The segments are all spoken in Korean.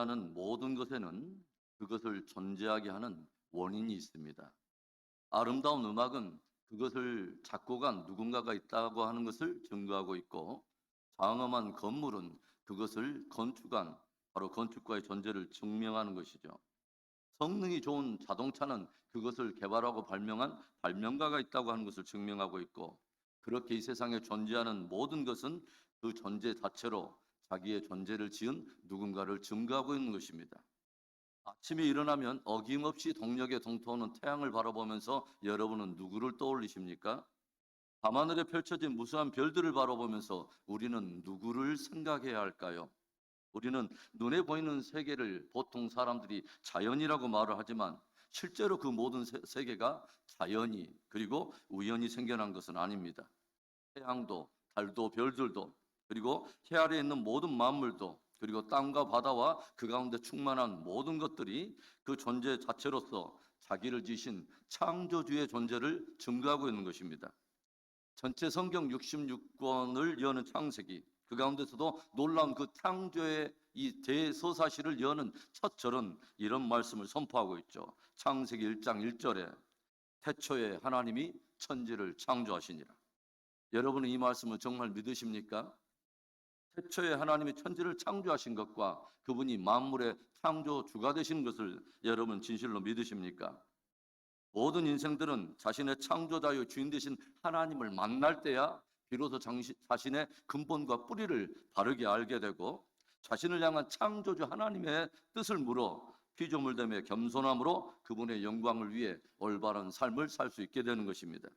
존재하는 모든 것에는 그것을 존재하게 하는 원인이 있습니다. 아름다운 음악은 그것을 작곡한 누군가가 있다고 하는 것을 증거하고 있고, 장엄한 건물은 그것을 건축한 바로 건축가의 존재를 증명하는 것이죠. 성능이 좋은 자동차는 그것을 개발하고 발명한 발명가가 있다고 하는 것을 증명하고 있고, 그렇게 이 세상에 존재하는 모든 것은 그 존재 자체로 자기의 존재를 지은 누군가를 증거하고 있는 것입니다. 아침에 일어나면 어김없이 동력에 동토하는 태양을 바라보면서 여러분은 누구를 떠올리십니까? 밤하늘에 펼쳐진 무수한 별들을 바라보면서 우리는 누구를 생각해야 할까요? 우리는 눈에 보이는 세계를 보통 사람들이 자연이라고 말을 하지만 실제로 그 모든 세계가 자연이 그리고 우연히 생겨난 것은 아닙니다. 태양도 달도 별들도 그리고 해 아래에 있는 모든 만물도 그리고 땅과 바다와 그 가운데 충만한 모든 것들이 그 존재 자체로서 자기를 지신 창조주의 존재를 증거하고 있는 것입니다. 전체 성경 66권을 여는 창세기, 그 가운데서도 놀라운 그 창조의 이 대서사실을 여는 첫 절은 이런 말씀을 선포하고 있죠. 창세기 1장 1절에 태초에 하나님이 천지를 창조하시니라. 여러분은 이 말씀을 정말 믿으십니까? 태초에 하나님이 천지를 창조하신 것과 그분이 만물의 창조주가 되신 것을 여러분 진실로 믿으십니까? 모든 인생들은 자신의 창조자요 주인 되신 하나님을 만날 때야 비로소 자신의 근본과 뿌리를 바르게 알게 되고, 자신을 향한 창조주 하나님의 뜻을 물어 피조물됨의 겸손함으로 그분의 영광을 위해 올바른 삶을 살 수 있게 되는 것입니다.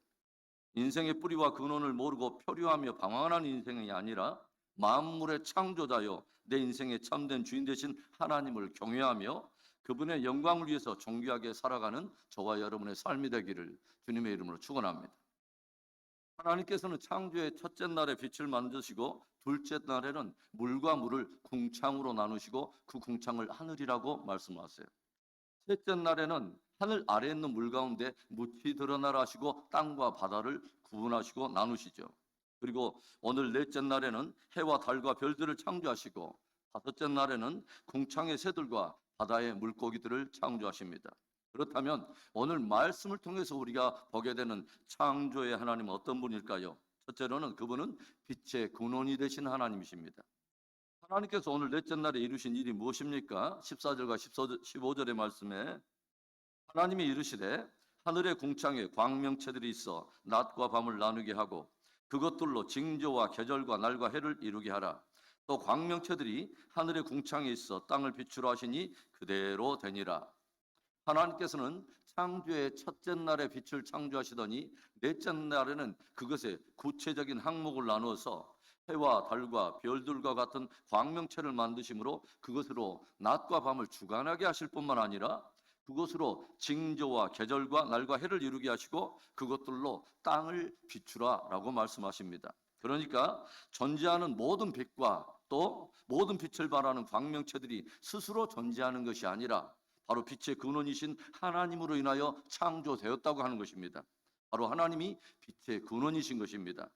인생의 뿌리와 근원을 모르고 표류하며 방황하는 인생이 아니라 만물의 창조자요 내 인생의 참된 주인 되신 하나님을 경외하며 그분의 영광을 위해서 존귀하게 살아가는 저와 여러분의 삶이 되기를 주님의 이름으로 축원합니다. 하나님께서는 창조의 첫째 날에 빛을 만드시고 둘째 날에는 물과 물을 궁창으로 나누시고 그 궁창을 하늘이라고 말씀하세요. 셋째 날에는 하늘 아래에 있는 물 가운데 묻히 드러나라 하시고 땅과 바다를 구분하시고 나누시죠. 그리고 오늘 넷째 날에는 해와 달과 별들을 창조하시고 다섯째 날에는 궁창의 새들과 바다의 물고기들을 창조하십니다. 그렇다면 오늘 말씀을 통해서 우리가 보게 되는 창조의 하나님은 어떤 분일까요? 첫째로는 그분은 빛의 근원이 되신 하나님이십니다. 하나님께서 오늘 넷째 날에 이루신 일이 무엇입니까? 14절과 15절의 말씀에 하나님이 이르시되 하늘의 궁창에 광명체들이 있어 낮과 밤을 나누게 하고 그것들로 징조와 계절과 날과 해를 이루게 하라. 또 광명체들이 하늘의 궁창에 있어 땅을 비추라 하시니 그대로 되니라. 하나님께서는 창조의 첫째 날에 빛을 창조하시더니 넷째 날에는 그것의 구체적인 항목을 나누어서 해와 달과 별들과 같은 광명체를 만드심으로 그것으로 낮과 밤을 주관하게 하실 뿐만 아니라 그것으로 징조와 계절과 날과 해를 이루게 하시고 그것들로 땅을 비추라라고 말씀하십니다. 그러니까 존재하는 모든 빛과 또 모든 빛을 발하는 광명체들이 스스로 존재하는 것이 아니라 바로 빛의 근원이신 하나님으로 인하여 창조되었다고 하는 것입니다. 바로 하나님이 빛의 근원이신 것입니다.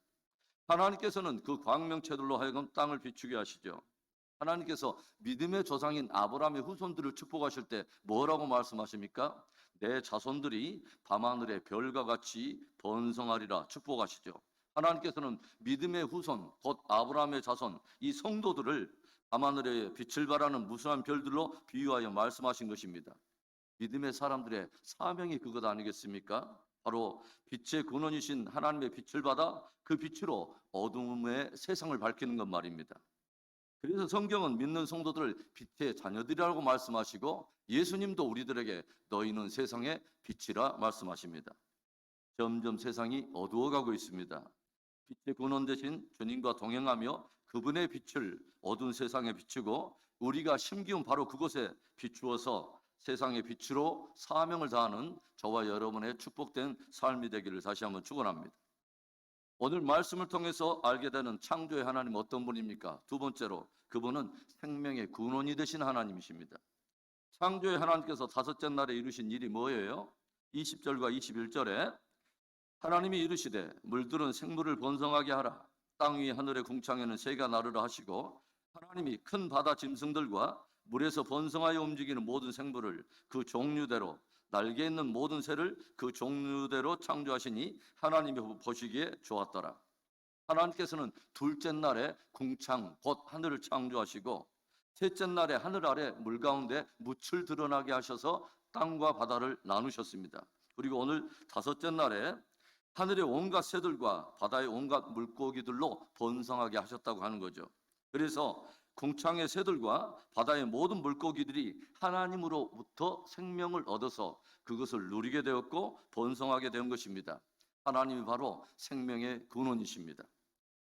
하나님께서는 그 광명체들로 하여금 땅을 비추게 하시죠. 하나님께서 믿음의 조상인 아브라함의 후손들을 축복하실 때 뭐라고 말씀하십니까? 내 자손들이 밤하늘의 별과 같이 번성하리라 축복하시죠. 하나님께서는 믿음의 후손, 곧 아브라함의 자손, 이 성도들을 밤하늘의 빛을 발하는 무수한 별들로 비유하여 말씀하신 것입니다. 믿음의 사람들의 사명이 그것 아니겠습니까? 바로 빛의 근원이신 하나님의 빛을 받아 그 빛으로 어둠의 세상을 밝히는 것 말입니다. 그래서 성경은 믿는 성도들을 빛의 자녀들이라고 말씀하시고 예수님도 우리들에게 너희는 세상의 빛이라 말씀하십니다. 점점 세상이 어두워가고 있습니다. 빛의 근원 되신 주님과 동행하며 그분의 빛을 어두운 세상에 비추고 우리가 심기운 바로 그곳에 비추어서 세상의 빛으로 사명을 다하는 저와 여러분의 축복된 삶이 되기를 다시 한번 축원합니다. 오늘 말씀을 통해서 알게 되는 창조의 하나님 어떤 분입니까? 두 번째로 그분은 생명의 근원이 되신 하나님이십니다. 창조의 하나님께서 다섯째 날에 이루신 일이 뭐예요? 20절과 21절에 하나님이 이르시되 물들은 생물을 번성하게 하라. 땅 위 하늘의 궁창에는 새가 나르라 하시고 하나님이 큰 바다 짐승들과 물에서 번성하여 움직이는 모든 생물을 그 종류대로, 날개 있는 모든 새를 그 종류대로 창조하시니 하나님이 보시기에 좋았더라. 하나님께서는 둘째 날에 궁창 곧 하늘을 창조하시고 셋째 날에 하늘 아래 물 가운데 묻을 드러나게 하셔서 땅과 바다를 나누셨습니다. 그리고 오늘 다섯째 날에 하늘의 온갖 새들과 바다의 온갖 물고기들로 번성하게 하셨다고 하는 거죠. 그래서 궁창의 새들과 바다의 모든 물고기들이 하나님으로부터 생명을 얻어서 그것을 누리게 되었고 번성하게 된 것입니다. 하나님이 바로 생명의 근원이십니다.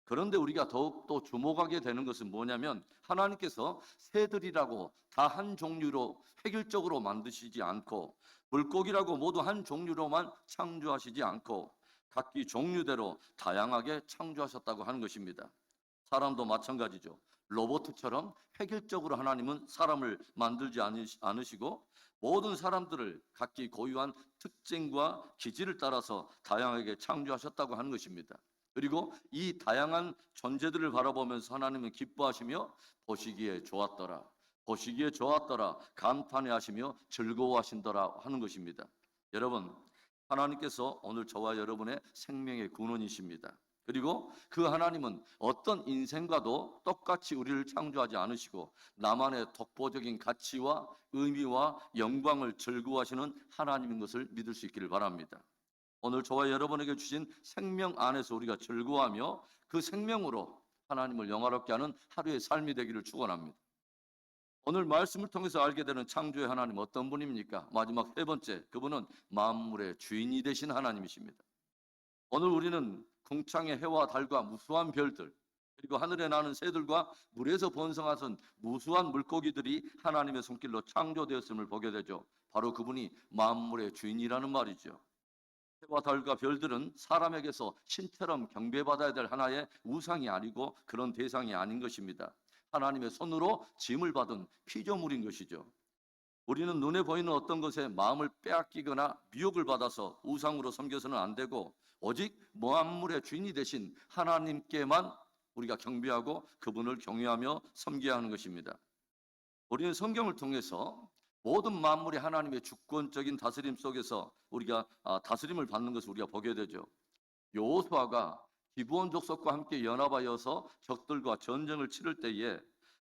그런데 우리가 더욱더 주목하게 되는 것은 뭐냐면 하나님께서 새들이라고 다 한 종류로 획일적으로 만드시지 않고 물고기라고 모두 한 종류로만 창조하시지 않고 각기 종류대로 다양하게 창조하셨다고 하는 것입니다. 사람도 마찬가지죠. 로봇처럼 획일적으로 하나님은 사람을 만들지 않으시고 모든 사람들을 각기 고유한 특징과 기질을 따라서 다양하게 창조하셨다고 하는 것입니다. 그리고 이 다양한 존재들을 바라보면서 하나님은 기뻐하시며 보시기에 좋았더라. 보시기에 좋았더라. 감탄해 하시며 즐거워하신더라 하는 것입니다. 여러분, 하나님께서 오늘 저와 여러분의 생명의 근원이십니다. 그리고 그 하나님은 어떤 인생과도 똑같이 우리를 창조하지 않으시고 나만의 독보적인 가치와 의미와 영광을 즐거워하시는 하나님인 것을 믿을 수 있기를 바랍니다. 오늘 저와 여러분에게 주신 생명 안에서 우리가 즐거워하며 그 생명으로 하나님을 영화롭게 하는 하루의 삶이 되기를 축원합니다. 오늘 말씀을 통해서 알게 되는 창조의 하나님 어떤 분입니까? 마지막 세 번째, 그분은 만물의 주인이 되신 하나님이십니다. 오늘 우리는 궁창의 해와 달과 무수한 별들, 그리고 하늘에 나는 새들과 물에서 번성하선 무수한 물고기들이 하나님의 손길로 창조되었음을 보게 되죠. 바로 그분이 만물의 주인이라는 말이죠. 해와 달과 별들은 사람에게서 신처럼 경배받아야 될 하나의 우상이 아니고 그런 대상이 아닌 것입니다. 하나님의 손으로 짐을 받은 피조물인 것이죠. 우리는 눈에 보이는 어떤 것에 마음을 빼앗기거나 미혹을 받아서 우상으로 섬겨서는 안 되고 오직 만물의 주인이 되신 하나님께만 우리가 경배하고 그분을 경외하며 섬겨야 하는 것입니다. 우리는 성경을 통해서 모든 만물이 하나님의 주권적인 다스림 속에서 우리가 다스림을 받는 것을 우리가 보게 되죠. 여호수아가 기브온 족속과 함께 연합하여서 적들과 전쟁을 치를 때에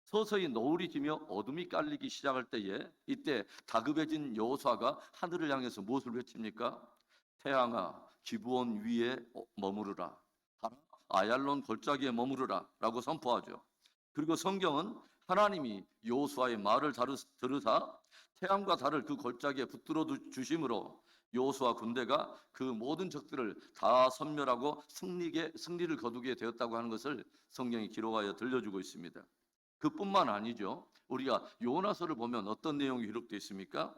서서히 노을이 지며 어둠이 깔리기 시작할 때에 이때 다급해진 여호수아가 하늘을 향해서 무엇을 외칩니까? 태양아 기브온 위에 머무르라. 달아 아얄론 골짜기에 머무르라 라고 선포하죠. 그리고 성경은 하나님이 여호수아의 말을 들으사 태양과 달을 그 골짜기에 붙들어 주심으로 여호수아 군대가 그 모든 적들을 다 섬멸하고 승리를 거두게 되었다고 하는 것을 성경이 기록하여 들려주고 있습니다. 그뿐만 아니죠. 우리가 요나서를 보면 어떤 내용이 기록되어 있습니까?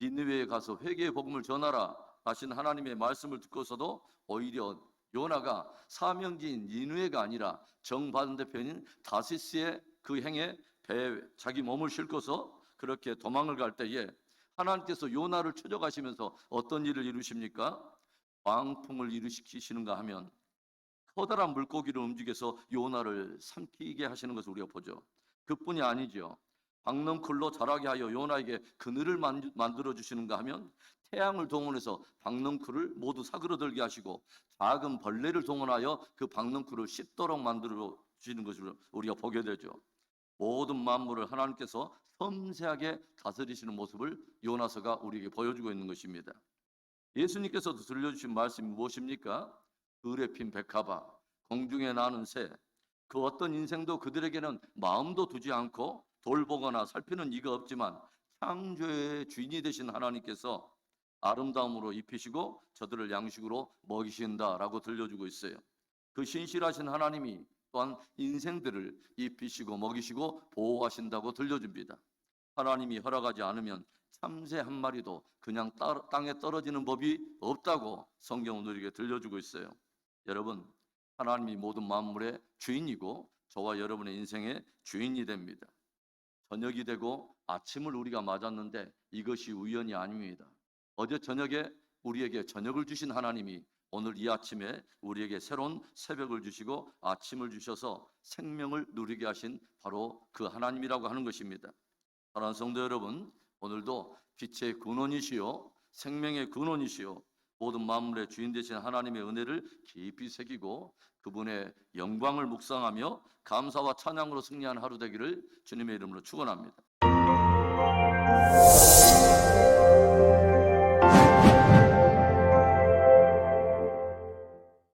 니느웨에 가서 회개의 복음을 전하라 하신 하나님의 말씀을 듣고서도 오히려 요나가 사명지인 니느웨가 아니라 정받은 대표인 다시스의 그 행에 배에 자기 몸을 싣고서 그렇게 도망을 갈 때에 하나님께서 요나를 추적하시면서 어떤 일을 이루십니까? 광풍을 일으키시는가 하면 커다란 물고기를 움직여서 요나를 삼키게 하시는 것을 우리가 보죠. 그뿐이 아니죠. 박넝쿨로 자라게 하여 요나에게 그늘을 만들어 주시는가 하면 태양을 동원해서 박넝쿨을 모두 사그러들게 하시고 작은 벌레를 동원하여 그 박넝쿨을 씹도록 만들어 주시는 것을 우리가 보게 되죠. 모든 만물을 하나님께서 섬세하게 다스리시는 모습을 요나서가 우리에게 보여주고 있는 것입니다. 예수님께서도 들려주신 말씀이 무엇입니까? 들에 핀 백합아, 공중에 나는 새, 그 어떤 인생도 그들에게는 마음도 두지 않고 돌보거나 살피는 이가 없지만 창조의 주인이 되신 하나님께서 아름다움으로 입히시고 저들을 양식으로 먹이신다라고 들려주고 있어요. 그 신실하신 하나님이 또한 인생들을 입히시고 먹이시고 보호하신다고 들려줍니다. 하나님이 허락하지 않으면 참새 한 마리도 그냥 땅에 떨어지는 법이 없다고 성경은 우리에게 들려주고 있어요. 여러분, 하나님이 모든 만물의 주인이고 저와 여러분의 인생의 주인이 됩니다. 저녁이 되고 아침을 우리가 맞았는데 이것이 우연이 아닙니다. 어제 저녁에 우리에게 저녁을 주신 하나님이 오늘 이 아침에 우리에게 새로운 새벽을 주시고 아침을 주셔서 생명을 누리게 하신 바로 그 하나님이라고 하는 것입니다. 사랑하는 성도 여러분, 오늘도 빛의 근원이시요 생명의 근원이시요 모든 만물의 주인 되신 하나님의 은혜를 깊이 새기고 그분의 영광을 묵상하며 감사와 찬양으로 승리하는 하루 되기를 주님의 이름으로 축원합니다.